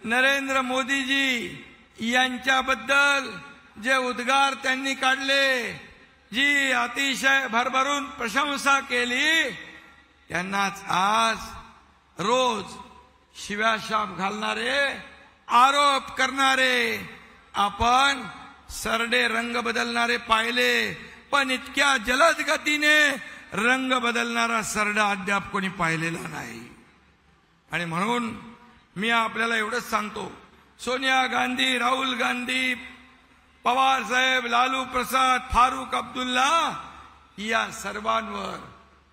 नरेंद्र मोदीजी यांच्याबद्दल जे उद्गार त्यांनी काढले, जी अतिशय भरभरून प्रशंसा केली, त्यांनाच आज रोज शिव्याशाप घालणारे, आरोप करणारे, आपण सरडे रंग बदलणारे पाहिले, पण इतक्या जलद गतीने रंग बदलणारा सरडा अद्याप कोणी पाहिलेला नाही. आणि म्हणून मी आपल्याला एवढंच सांगतो, सोनिया गांधी, राहुल गांधी, पवार साहेब, लालू प्रसाद, फारुख अब्दुल्ला या सर्वांवर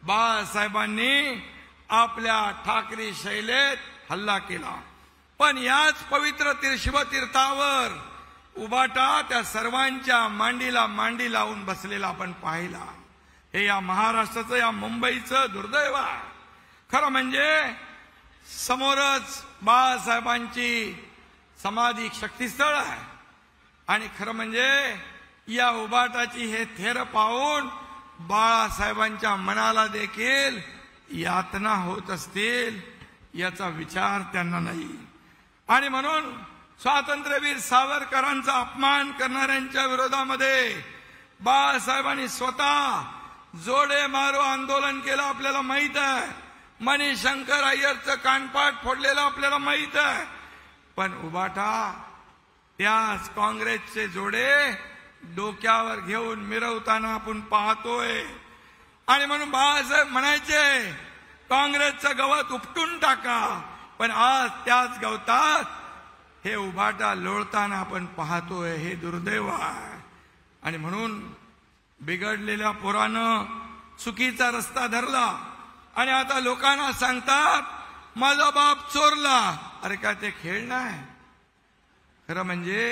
बाळासाहेबांनी आपल्या ठाकरे शैलेत हल्ला केला. पण याच पवित्र शिवतीर्थावर उबाटा त्या सर्वांच्या मांडीला मांडी लावून बसलेला आपण पाहिला. हे या महाराष्ट्राचं, या मुंबईचं दुर्दैव आहे. खरं म्हणजे समोरच बाळासाहेबांची समाधी शक्तीस्थळ आहे. आणि खरं म्हणजे या उबाटाची हे थेर पाहून बाळासाहेबांच्या मनाला देखील यातना होत असतील याचा विचार त्यांना नाही. आणि म्हणून स्वातंत्र्यवीर सावरकरांचा अपमान करणाऱ्यांच्या विरोधामध्ये बाळासाहेबांनी स्वतः जोडे मारो आंदोलन केलं, आपल्याला माहित आहे. मणिशंकर अय्यरचं कानपाट फोडलेलं आपल्याला माहित आहे. पण उबाटा त्याच काँग्रेसचे जोडे डोक्यावर घेऊन मिरवताना आपण पाहतोय. आणि म्हणून बाळासाहेब म्हणायचे काँग्रेसचं गवत उपटून टाका, पण आज त्याच गवतात हे उबाटा लोळताना आपण पाहतोय. हे दुर्दैव आहे. आणि म्हणून बिघडलेल्या पोरानं चुकीचा रस्ता धरला आणि आता लोकांना सांगतात माझा बाप चोरला. अरे काय ते खेळ नाही. खरं म्हणजे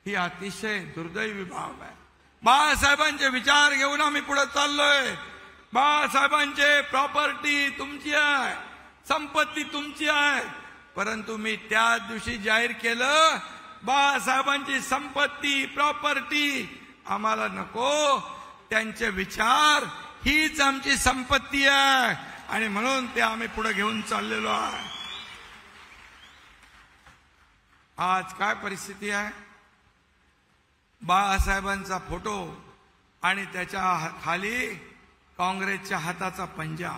ही अतिशय दुर्दैवी बाब आहे. बाळासाहेबांचे विचार घेऊन आम्ही पुढे चाललोय. बाळासाहेबांचे प्रॉपर्टी तुमची आहे, संपत्ती तुमची आहे, परंतु मी त्याच दिवशी जाहीर केलं बाळासाहेबांची संपत्ती, प्रॉपर्टी आम्हाला नको. त्यांचे विचार हीच आमची संपत्ती आहे आणि म्हणून ते आम्ही पुढे घेऊन चाललेलो आहे. आज काय परिस्थिती आहे? बाळासाहेबांचा फोटो आणि त्याच्या खाली काँग्रेसच्या हाताचा पंजा.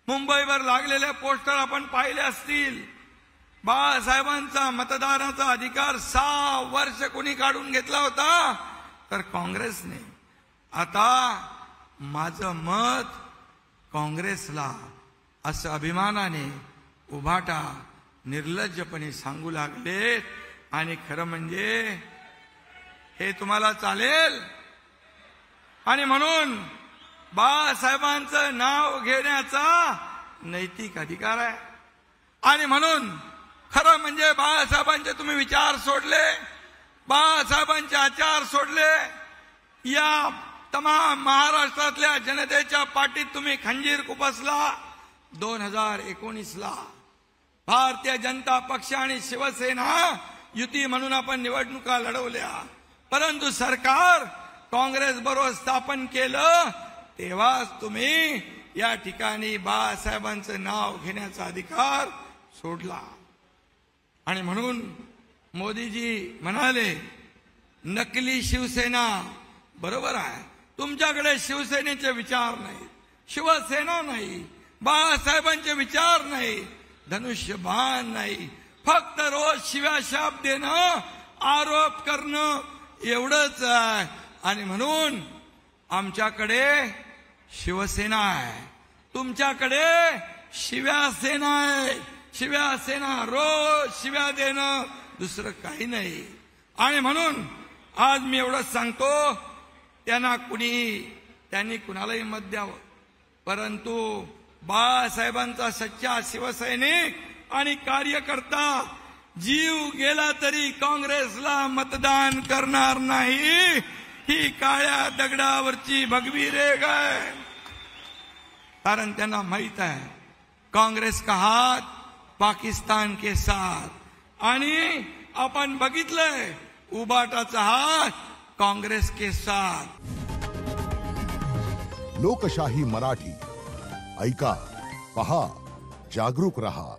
मुंबईवर लागलेले पोस्टर आपण पाहिले असतील. बाळासाहेबांचा मतदानाचा अधिकार 6 वर्ष कोणी काढून घेतला होता? तर काँग्रेसने. आता माझं मत काँग्रेसला असं अभिमानाने उभाटा निर्लज्जपणे सांगू लागले. आणि खरं म्हणजे हे तुम्हाला चालेल? आणि म्हणून बाळासाहेबांचं नाव घेण्याचा नैतिक अधिकार आहे. आणि म्हणून खरं म्हणजे बाळासाहेबांचे तुम्ही विचार सोडले, बाळासाहेबांचे आचार सोडले, या तमाम महाराष्ट्रातल्या जनतेच्या पाठीत तुम्ही खंजीर खुपसला. 2019ला भारतीय जनता पक्ष आणि शिवसेना युती म्हणून आपण निवडणुका लढवल्या, परंतु सरकार काँग्रेस बरोबर स्थापन केलं तेव्हाच तुम्ही या ठिकाणी बाळासाहेबांचं नाव घेण्याचा अधिकार सोडला. आणि म्हणून मोदीजी म्हणाले नकली शिवसेना. बरोबर आहे, तुमच्याकडे शिवसेनेचे विचार नाही, शिवसेना नाही, बाळासाहेबांचे विचार नाही, धनुष्यबाण नाही, फक्त रोज शिव्याशाप देणं, आरोप करणं एवढंच आहे. आणि म्हणून आमच्याकडे शिवसेना आहे, तुमच्याकडे शिव्यासेना आहे. शिव्यासेना, रोज शिव्या देणं, दुसरं काही नाही. आणि म्हणून आज मी एवढंच सांगतो, त्यांनी कुणालाही मत द्यावं, परंतु बाळासाहेबांचा सच्चा शिवसैनिक आणि कार्यकर्ता जीव गेला तरी काँग्रेसला मतदान करणार नाही. ही काळ्या दगडावरची भगवी रेघ आहे. कारण त्यांना माहित आहे काँग्रेस का हात पाकिस्तान के साथ. आणि आपण बघितलंय उबाटाचा हात काँग्रेस के साथ. लोकशाही मराठी ऐका, पहा, जागरूक रहा.